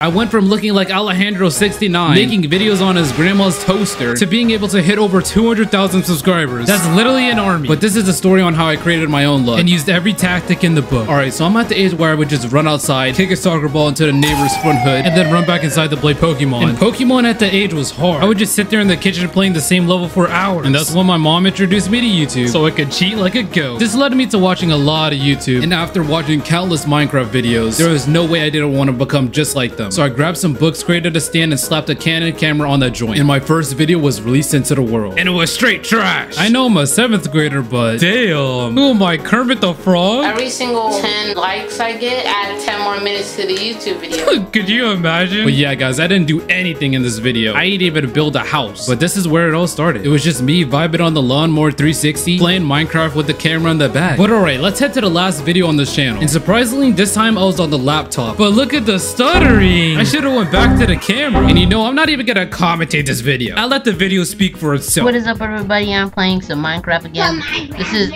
I went from looking like Alejandro69, making videos on his grandma's toaster, to being able to hit over 200,000 subscribers. That's literally an army. But this is the story on how I created my own look and used every tactic in the book. Alright, so I'm at the age where I would just run outside, kick a soccer ball into the neighbor's front hood, and then run back inside to play Pokemon. And Pokemon at the age was hard. I would just sit there in the kitchen playing the same level for hours. And that's when my mom introduced me to YouTube, so I could cheat like a goat. This led me to watching a lot of YouTube, and after watching countless Minecraft videos, there was no way I didn't want to become just like them. So I grabbed some books, created a stand, and slapped a Canon camera on that joint. And my first video was released into the world. And it was straight trash. I know I'm a 7th grader, but damn. Who am I, Kermit the Frog? Every single 10 likes I get, add 10 more minutes to the YouTube video. Could you imagine? But yeah, guys, I didn't do anything in this video. I didn't even build a house. But this is where it all started. It was just me vibing on the Lawnmower 360, playing Minecraft with the camera in the back. But alright, let's head to the last video on this channel. And surprisingly, this time I was on the laptop. But look at the stuttering. I should have went back to the camera. And you know, I'm not even gonna commentate this video. I'll let the video speak for itself. What is up, everybody? I'm playing some Minecraft again. This is...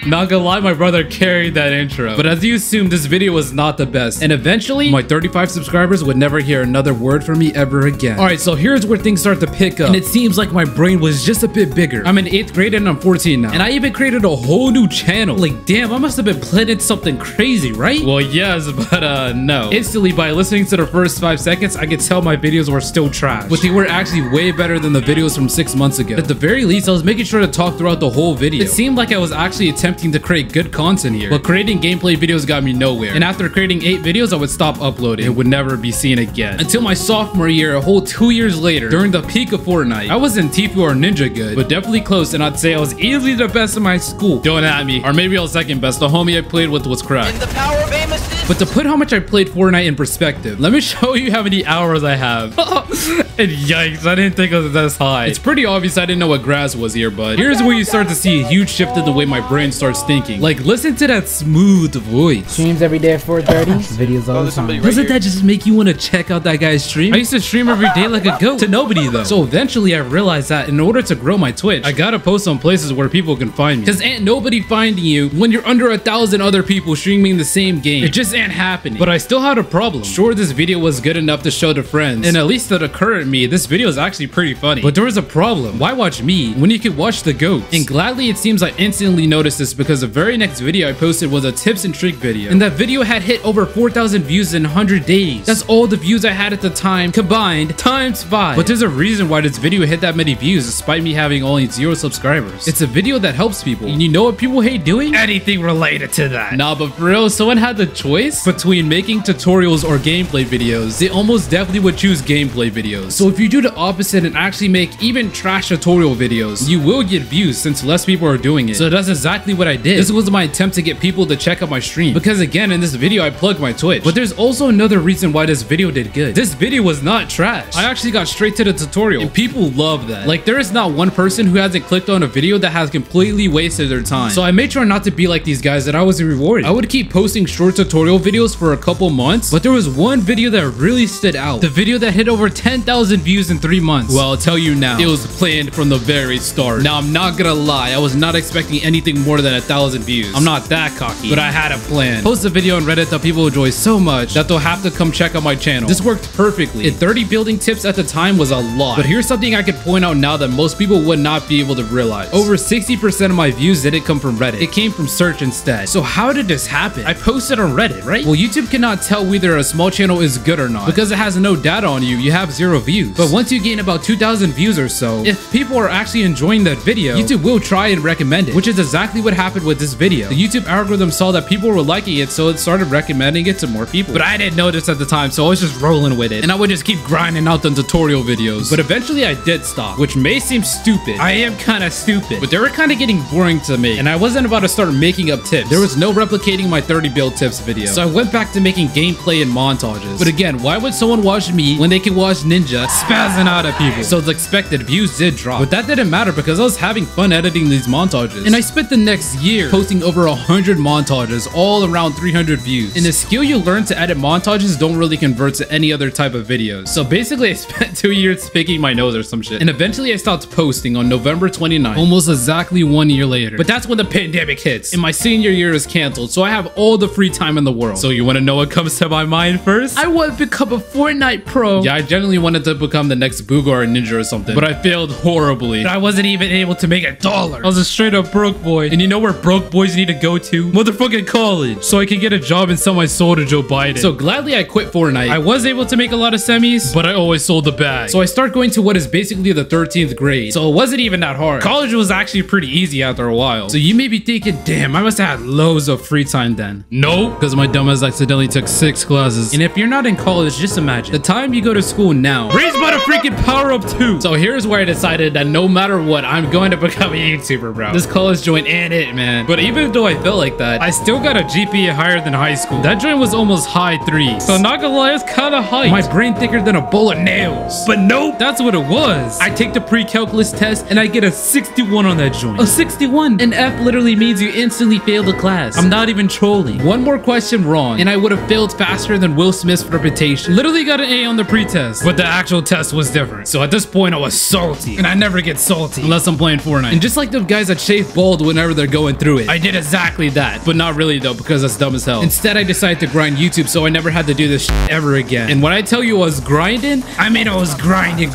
Not gonna lie, my brother carried that intro. But as you assume, this video was not the best. And eventually, my 35 subscribers would never hear another word from me ever again. Alright, so here's where things start to pick up. And it seems like my brain was just a bit bigger. I'm in 8th grade and I'm 14 now. And I even created a whole new channel. Like, damn, I must have been planning something crazy, right? Well, yes, but no. Instantly, by listening to the first 5 seconds, I could tell my videos were still trash. But they were actually way better than the videos from 6 months ago. At the very least, I was making sure to talk throughout the whole video. It seemed like I was actually attempting to create good content here, but creating gameplay videos got me nowhere. And after creating 8 videos, I would stop uploading and would never be seen again. Until my sophomore year, a whole 2 years later, during the peak of Fortnite. I wasn't Tifu or Ninja good, but definitely close, and I'd say I was easily the best in my school. Don't at me. Or maybe I was second best. The homie I played with was crap. And the power of aim assist. But to put how much I played Fortnite in perspective, let me show you how many hours I have. And yikes, I didn't think it was this high. It's pretty obvious I didn't know what grass was here, but here's where you start to see a huge shift in the way my brain starts thinking. Like, listen to that smooth voice. Streams every day at 4:30. Videos all the time. Doesn't that just make you want to check out that guy's stream? I used to stream every day like a goat to nobody though. So eventually I realized that in order to grow my Twitch, I gotta post on places where people can find me. Cause ain't nobody finding you when you're under 1,000 other people streaming the same game. It just ain't happening. But I still had a problem. Sure, this video was good enough to show to friends, and at least to the current me, this video is actually pretty funny. But there was a problem. Why watch me when you could watch the goats? And gladly, it seems I instantly noticed this because the very next video I posted was a tips and trick video, and that video had hit over 4,000 views in 100 days. That's all the views I had at the time combined times 5. But there's a reason why this video hit that many views despite me having only 0 subscribers. It's a video that helps people, and you know what people hate doing? Anything related to that. Nah, but for real, someone had the choice between making tutorials or gameplay videos, they almost definitely would choose gameplay videos. So if you do the opposite and actually make even trash tutorial videos, you will get views since less people are doing it. So that's exactly what I did. This was my attempt to get people to check out my stream, because again, in this video I plugged my Twitch. But there's also another reason why this video did good. This video was not trash. I actually got straight to the tutorial, and people love that. Like, there is not one person who hasn't clicked on a video that has completely wasted their time. So I made sure not to be like these guys that I was rewarded. I would keep posting short tutorial videos for a couple months, but there was one video that really stood out. The video that hit over 10,000 views in 3 months. Well, I'll tell you now, it was planned from the very start. Now, I'm not gonna lie, I was not expecting anything more than 1,000 views. I'm not that cocky, but I had a plan. Post a video on Reddit that people enjoy so much that they'll have to come check out my channel. This worked perfectly. And 30 building tips at the time was a lot. But here's something I could point out now that most people would not be able to realize. Over 60% of my views didn't come from Reddit. It came from search instead. So how did this happen? I posted on Reddit, right? Well, YouTube cannot tell whether a small channel is good or not, because it has no data on you. You have 0 views. But once you gain about 2,000 views or so, if people are actually enjoying that video, YouTube will try and recommend it, which is exactly what happened with this video. The YouTube algorithm saw that people were liking it, so it started recommending it to more people. But I didn't know this at the time, so I was just rolling with it, and I would just keep grinding out the tutorial videos. But eventually I did stop, which may seem stupid. I am kind of stupid, but they were kind of getting boring to me, and I wasn't about to start making up tips. There was no replicating my 30 build tips video, so I went back to making gameplay and montages. But again, why would someone watch me when they can watch Ninja spazzing out at people? So the expected views did drop, but that didn't matter because I was having fun editing these montages. And I spent the next 6 years, posting over 100 montages, all around 300 views. And the skill you learn to edit montages don't really convert to any other type of videos. So basically I spent 2 years picking my nose or some shit. And eventually I stopped posting on November 29th, almost exactly 1 year later. But that's when the pandemic hits and my senior year is canceled, so I have all the free time in the world. So you want to know what comes to my mind first? I want to become a Fortnite pro. Yeah, I genuinely wanted to become the next Boogar Ninja or something, but I failed horribly. I wasn't even able to make $1. I was a straight up broke boy. And you know where broke boys need to go to? Motherfucking college. So I could get a job and sell my soul to Joe Biden. So gladly I quit Fortnite. I was able to make a lot of semis, but I always sold the bag. So I start going to what is basically the 13th grade. So it wasn't even that hard. College was actually pretty easy after a while. So you may be thinking, damn, I must have had loads of free time then. No, because my dumbass accidentally took 6 classes. And if you're not in college, just imagine the time you go to school now raised by the freaking power of 2. So here's where I decided that no matter what, I'm going to become a YouTuber, bro. This college joint ain't it, man. But even though I felt like that, I still got a GPA higher than high school. That joint was almost high 3s. So not gonna lie, it's kind of hype. My brain thicker than a bowl of nails. But nope, that's what it was. I take the pre-calculus test and I get a 61 on that joint. A 61? An F literally means you instantly failed the class. I'm not even trolling. One more question wrong and I would have failed faster than Will Smith's reputation. Literally got an A on the pre-test, but the actual test was different. So at this point I was salty, and I never get salty unless I'm playing Fortnite. And just like the guys that shave bald whenever they're going through it, I did exactly that, but not really though, because that's dumb as hell. Instead I decided to grind YouTube, so I never had to do this shit ever again. And when I tell you I was grinding, I mean I was grinding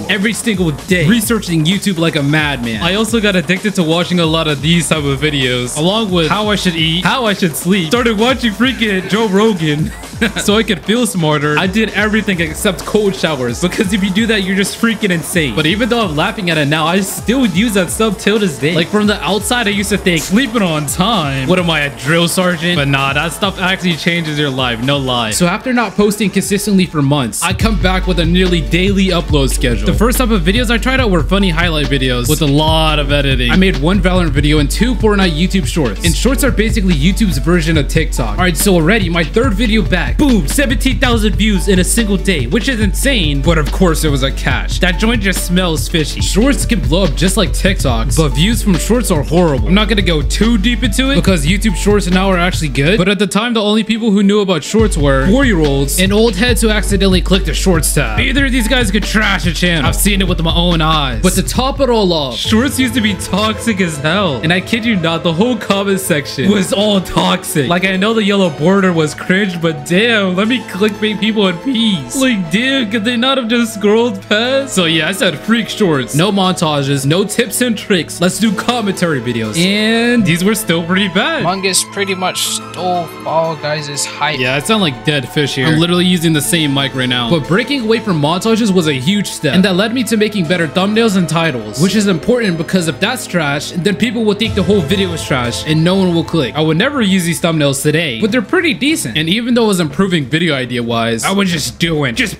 every single day, researching YouTube like a madman. I also got addicted to watching a lot of these type of videos, along with how I should eat, how I should sleep. Started watching freaking Joe Rogan so I could feel smarter. I did everything except cold showers, because if you do that, you're just freaking insane. But even though I'm laughing at it now, I still use that stuff till this day. Like from the outside, I used to think, sleeping on time. What am I, a drill sergeant? But nah, that stuff actually changes your life, no lie. So after not posting consistently for months, I come back with a nearly daily upload schedule. The first type of videos I tried out were funny highlight videos with a lot of editing. I made 1 Valorant video and 2 Fortnite YouTube shorts. And shorts are basically YouTube's version of TikTok. Alright, so already my 3rd video back. Boom, 17,000 views in a single day, which is insane, but of course it was a catch. That joint just smells fishy. Shorts can blow up just like TikToks, but views from shorts are horrible. I'm not gonna go too deep into it because YouTube shorts now are actually good, but at the time the only people who knew about shorts were 4-year-olds and old heads who accidentally clicked the shorts tab. Either of these guys could trash a channel. I've seen it with my own eyes. But to top it all off, shorts used to be toxic as hell. And I kid you not, the whole comment section was all toxic. Like, I know the yellow border was cringe, but damn, let me clickbait people in peace. Like, damn, could they not have just scrolled past? So yeah, I said freak shorts, no montages, no tips and tricks. Let's do commentary videos. And these were still pretty bad. Mungus pretty much stole Fall Guys' hype. Yeah, I sound like dead fish here. I'm literally using the same mic right now. But breaking away from montages was a huge step, and that led me to making better thumbnails and titles, which is important because if that's trash, then people will think the whole video is trash and no one will click. I would never use these thumbnails today, but they're pretty decent. And even though I was improving video idea wise, I was just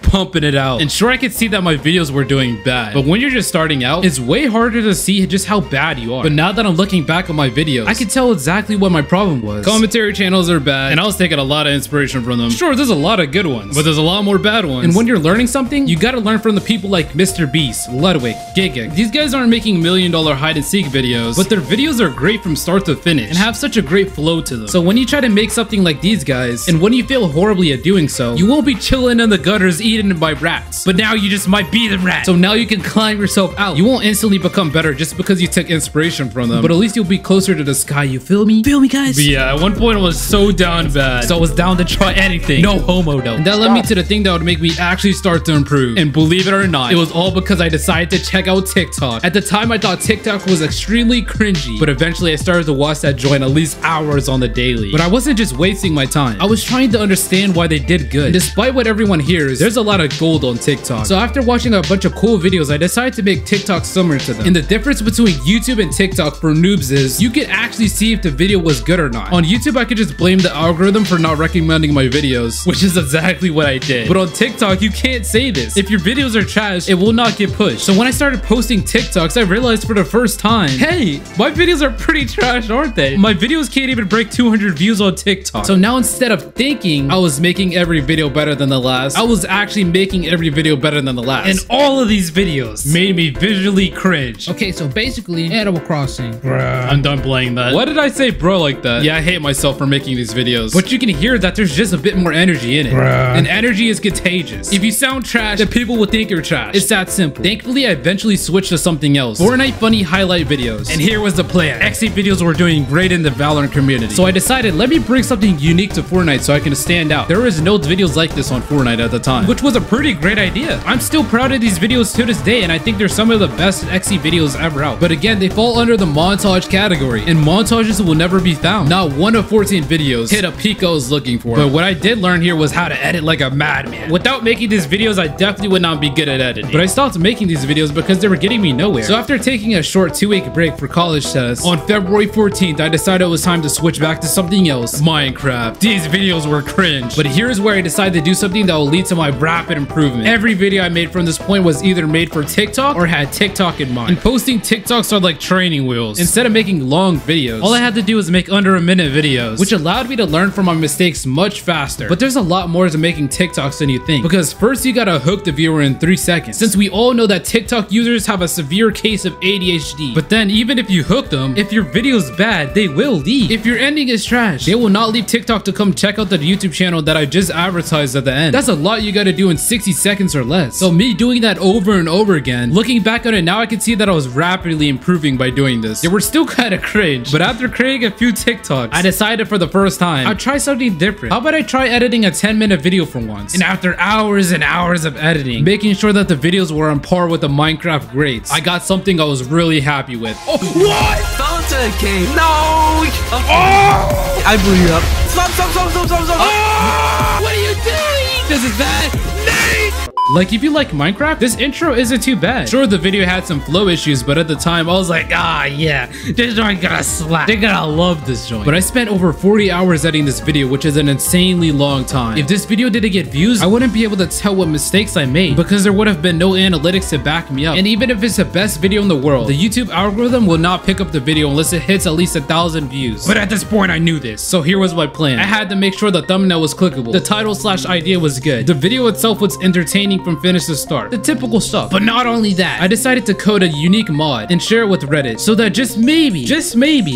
pumping it out. And sure, I could see that my videos were doing bad, but when you're just starting out, it's way harder to see just how bad you are. But now that I'm looking back on my videos, I can tell exactly what my problem was. Commentary channels are bad, and I was taking a lot of inspiration from them. Sure, there's a lot of good ones, but there's a lot more bad ones. And when you're learning something, you gotta learn from the people like Mr. Beast, Ludwig, Giga. These guys aren't making $1 million hide and seek videos, but their videos are great from start to finish and have such a great flow to them. So when you try to make something like these guys, and when you fail horribly at doing so, you won't be chilling in the gutters eaten by rats, but now you just might be the rat. So now you can climb yourself out. You won't instantly become better just because you took inspiration from them, but at least you'll be closer to the sky. You feel me? Feel me, guys? But yeah, at one point I was so down bad, so I was down to try anything. No homo though. And that led me to the thing that would make me actually start to improve. And believe it or not, it was all because I decided to check out TikTok. At the time, I thought TikTok was extremely cringy, but eventually I started to watch that joint at least hours on the daily. But I wasn't just wasting my time. I was trying to understand why they did good. And despite what everyone hears, there's a lot of gold on TikTok. So after watching a bunch of cool videos, I decided to make TikTok similar to them. And the difference between YouTube and TikTok for noobs is you can actually see if the video was good or not. On YouTube, I could just blame the algorithm for not recommending my videos, which is exactly what I did. But on TikTok, you can't say this. If your videos are trash, it will not get pushed. So when I started posting TikToks, I realized for the first time, hey, my videos are pretty trash, aren't they? My videos can't even break 200 views on TikTok. So now instead of thinking I was making every video better than the last. I was actually making every video better than the last. And all of these videos made me visually cringe. Okay, so basically, Animal Crossing. Bruh. I'm done playing that. Why did I say bro like that? Yeah, I hate myself for making these videos. But you can hear that there's just a bit more energy in it. Bruh. And energy is contagious. If you sound trash, then people will think you're trash. It's that simple. Thankfully, I eventually switched to something else. Fortnite funny highlight videos. And here was the plan. XE videos were doing great in the Valorant community. So I decided, let me bring something unique to Fortnite so I can stand out. There was no videos like this on Fortnite at the time, which was a pretty great idea. I'm still proud of these videos to this day, and I think they're some of the best XE videos ever out. But again, they fall under the montage category, and montages will never be found. Not one of 14 videos hit a peak I was looking for. But what I did learn here was how to edit like a madman. Without making these videos, I definitely would not be good at editing. But I stopped making these videos because they were getting me nowhere. So after taking a short 2-week break for college tests, on February 14th, I decided it was time to switch back to something else, Minecraft. These videos were cringe. But here's where I decided to do something that will lead to my rapid improvement. Every video I made from this point was either made for TikTok or had TikTok in mind. And posting TikToks are like training wheels. Instead of making long videos, all I had to do was make under a minute videos, which allowed me to learn from my mistakes much faster. But there's a lot more to making TikToks than you think, because first you gotta hook the viewer in 3 seconds, since we all know that TikTok users have a severe case of ADHD. But then even if you hook them, if your video's bad, they will leave. If your ending is trash, they will not leave TikTok to come check out the YouTube channel that I just advertised at the end. That's a lot you gotta do in 60 seconds or less. So me doing that over and over again, looking back on it now, I can see that I was rapidly improving by doing this. They were still kind of cringe, but after creating a few TikToks, I decided for the first time, I'd try something different. How about I try editing a 10-minute video for once? And after hours and hours of editing, making sure that the videos were on par with the Minecraft greats, I got something I was really happy with. Oh, what? Fountain King, no! Oh! I blew you up. Stop! Oh! What are you doing? This is bad. Nate! Like, if you like Minecraft, this intro isn't too bad. Sure, the video had some flow issues, but at the time, I was like, ah, yeah, this joint gonna slap. They're gonna love this joint. But I spent over 40 hours editing this video, which is an insanely long time. If this video didn't get views, I wouldn't be able to tell what mistakes I made, because there would have been no analytics to back me up. And even if it's the best video in the world, the YouTube algorithm will not pick up the video unless it hits at least 1,000 views. But at this point, I knew this. So here was my plan. I had to make sure the thumbnail was clickable. The title/idea was good. The video itself was entertaining from finish to start. The typical stuff. But not only that, I decided to code a unique mod and share it with Reddit so that just maybe,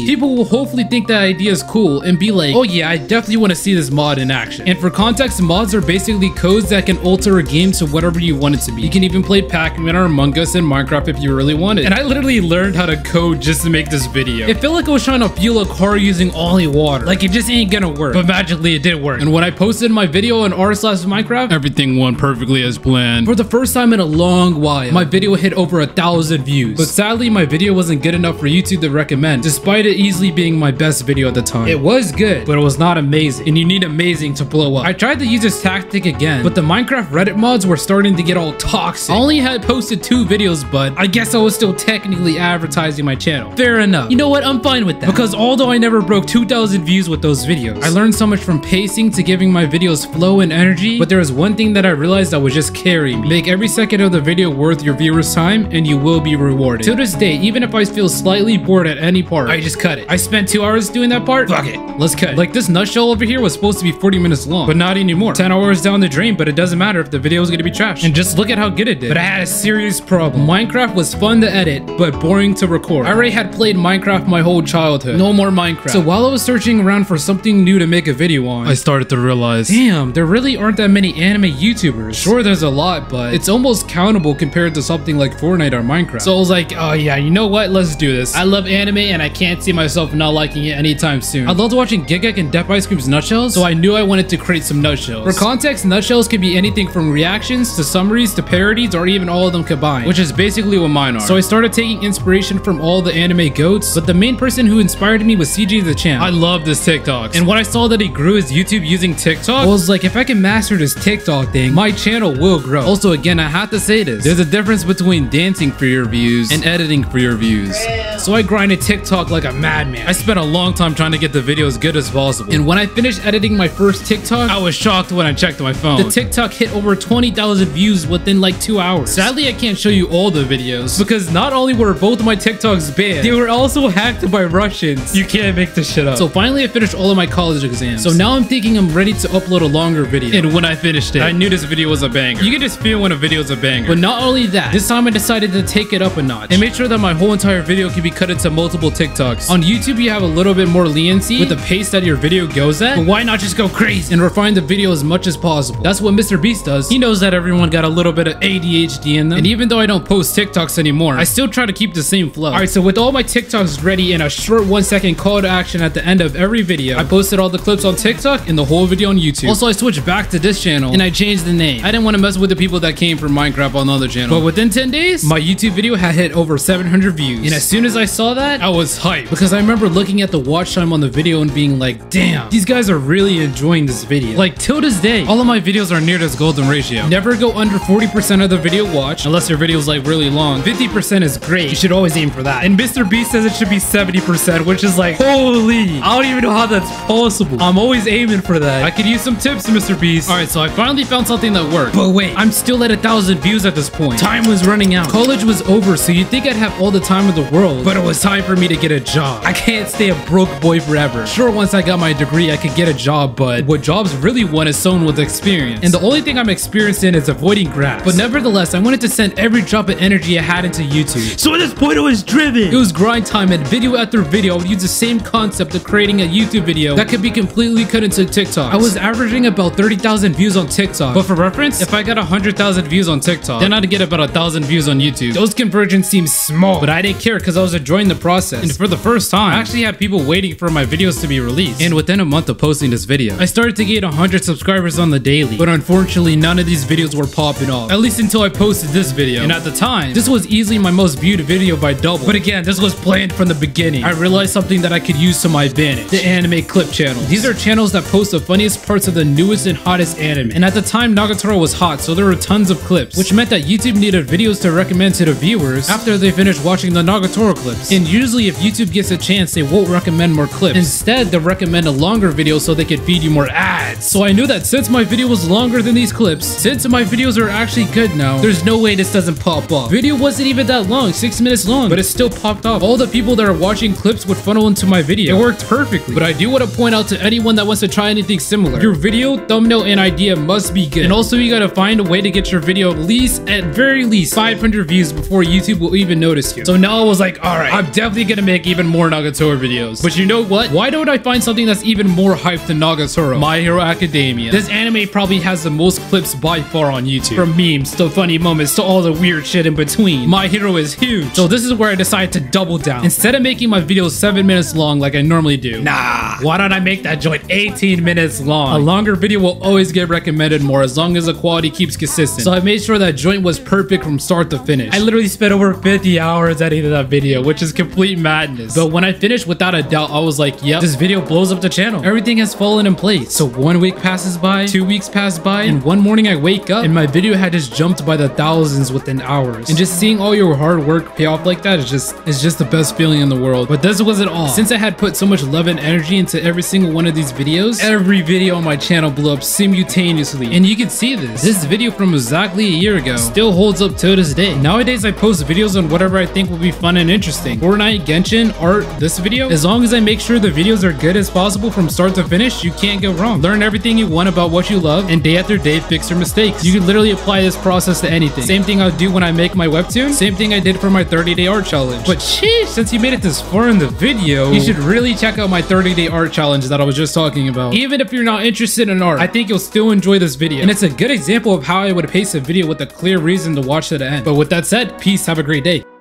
people will hopefully think that idea is cool and be like, oh yeah, I definitely want to see this mod in action. And for context, mods are basically codes that can alter a game to whatever you want it to be. You can even play Pac-Man or Among Us in Minecraft if you really want it. And I literally learned how to code just to make this video. It felt like I was trying to fuel a car using only water. Like, it just ain't gonna work. But magically it did work. And when I posted my video on r/Minecraft, everything went perfectly as planned. For the first time in a long while, my video hit over 1,000 views. But sadly, my video wasn't good enough for YouTube to recommend, despite it easily being my best video at the time. It was good, but it was not amazing. And you need amazing to blow up. I tried to use this tactic again, but the Minecraft Reddit mods were starting to get all toxic. I only had posted 2 videos, but I guess I was still technically advertising my channel. Fair enough. You know what? I'm fine with that. Because although I never broke 2,000 views with those videos, I learned so much from pacing to giving my videos flow and energy. But there was one thing that I realized that would just carry me. Make every second of the video worth your viewers' time, and you will be rewarded. To this day, even if I feel slightly bored at any part, I just cut it. I spent 2 hours doing that part. Fuck it. Let's cut it. Like, this nutshell over here was supposed to be 40 minutes long, but not anymore. 10 hours down the drain, but it doesn't matter if the video is gonna be trash. And just look at how good it did. But I had a serious problem. Minecraft was fun to edit, but boring to record. I already had played Minecraft my whole childhood. No more Minecraft. So while I was searching around for something new to make a video on, I started to realize, damn, there really aren't that many anime YouTubers. Sure, there's a lot, but it's almost countable compared to something like Fortnite or Minecraft. So I was like, oh yeah, you know what? Let's do this. I love anime and I can't see myself not liking it anytime soon. I loved watching Giggek and Death Ice Cream's nutshells, so I knew I wanted to create some nutshells. For context, nutshells can be anything from reactions to summaries to parodies or even all of them combined, which is basically what mine are. So I started taking inspiration from all the anime goats, but the main person who inspired me was CJ the Champ. I love this TikTok, and when I saw that he grew his YouTube using TikTok, I was like, if I can master this TikTok thing, my channel will will grow. Also, again, I have to say this. There's a difference between dancing for your views and editing for your views. So I grinded TikTok like a madman. I spent a long time trying to get the video as good as possible. And when I finished editing my first TikTok, I was shocked when I checked my phone. The TikTok hit over 20,000 views within like 2 hours. Sadly, I can't show you all the videos because not only were both my TikToks banned, they were also hacked by Russians. You can't make this shit up. So finally, I finished all of my college exams. So now I'm thinking I'm ready to upload a longer video. And when I finished it, I knew this video was a banger. You can just feel when a video is a banger. But not only that, this time I decided to take it up a notch and make sure that my whole entire video can be cut into multiple TikToks. On YouTube, you have a little bit more leniency with the pace that your video goes at, but why not just go crazy and refine the video as much as possible? That's what Mr. Beast does. He knows that everyone got a little bit of ADHD in them, and even though I don't post TikToks anymore, I still try to keep the same flow. Alright, so with all my TikToks ready and a short 1-second call to action at the end of every video, I posted all the clips on TikTok and the whole video on YouTube. Also, I switched back to this channel and I changed the name. I didn't want to mess with the people that came from Minecraft on the other channel. But within 10 days, my YouTube video had hit over 700 views. And as soon as I saw that, I was hyped because I remember looking at the watch time on the video and being like, damn, these guys are really enjoying this video. Like, till this day, all of my videos are near this golden ratio. Never go under 40% of the video watch unless your video is like really long. 50% is great. You should always aim for that. And Mr. Beast says it should be 70%, which is like, holy, I don't even know how that's possible. I'm always aiming for that. I could use some tips, Mr. Beast. All right, so I finally found something that worked. But wait, I'm still at 1,000 views at this point. Time was running out. College was over, so you'd think I'd have all the time in the world, but it was time for me to get a job. I can't stay a broke boy forever. Sure, once I got my degree, I could get a job, but what jobs really want is someone with experience. And the only thing I'm experienced in is avoiding grass. But nevertheless, I wanted to send every drop of energy I had into YouTube. So at this point, I was driven. It was grind time, and video after video, I would use the same concept of creating a YouTube video that could be completely cut into TikTok. I was averaging about 30,000 views on TikTok. But for reference, if I got 100,000 views on TikTok, then I'd get about 1,000 views on YouTube. Those conversions seem small, but I didn't care because I was enjoying the process. And for the first time, I actually had people waiting for my videos to be released. And within a month of posting this video, I started to gain 100 subscribers on the daily. But unfortunately, none of these videos were popping off, at least until I posted this video. And at the time, this was easily my most viewed video by double. But again, this was planned from the beginning. I realized something that I could use to my advantage: the anime clip channel. These are channels that post the funniest parts of the newest and hottest anime. And at the time, Nagatoro was hot, so there were tons of clips, which meant that YouTube needed videos to recommend to the viewers after they finished watching the Nagatoro clips. And usually, if YouTube gets a chance, they won't recommend more clips. Instead, they'll recommend a longer video so they can feed you more ads. So I knew that since my video was longer than these clips, since my videos are actually good now, there's no way this doesn't pop off. Video wasn't even that long, 6 minutes long, but it still popped off. All the people that are watching clips would funnel into my video. It worked perfectly. But I do want to point out to anyone that wants to try anything similar, your video, thumbnail, and idea must be good. And also, you gotta find a way to get your video at very least 500 views before YouTube will even notice you. So now I was like, all right, I'm definitely gonna make even more Nagatoro videos. But you know what? Why don't I find something that's even more hyped than Nagatoro? My Hero Academia. This anime probably has the most clips by far on YouTube. From memes to funny moments to all the weird shit in between. My Hero is huge. So this is where I decided to double down. Instead of making my videos 7 minutes long like I normally do, nah, why don't I make that joint 18 minutes long? A longer video will always get recommended more as long as the quality keeps consistent. So I made sure that joint was perfect from start to finish. I literally spent over 50 hours editing that video, which is complete madness. But when I finished, without a doubt, I was like, yep, this video blows up the channel. Everything has fallen in place. So 1 week passes by, 2 weeks pass by, and one morning I wake up and my video had just jumped by the thousands within hours. And just seeing all your hard work pay off like that is just the best feeling in the world. But this wasn't all. Since I had put so much love and energy into every single one of these videos, every video on my channel blew up simultaneously. And you can see this. This video from exactly a year ago still holds up to this day. Nowadays, I post videos on whatever I think will be fun and interesting. Fortnite, Genshin, art, this video. As long as I make sure the videos are good as possible from start to finish, you can't go wrong. Learn everything you want about what you love, and day after day, fix your mistakes. You can literally apply this process to anything. Same thing I'll do when I make my webtoon. Same thing I did for my 30-day art challenge. But sheesh, since you made it this far in the video, you should really check out my 30-day art challenge that I was just talking about. Even if you're not interested in art, I think you'll still enjoy this video. And it's a good example of how I would pace a video with a clear reason to watch to the end. But with that said, peace, have a great day.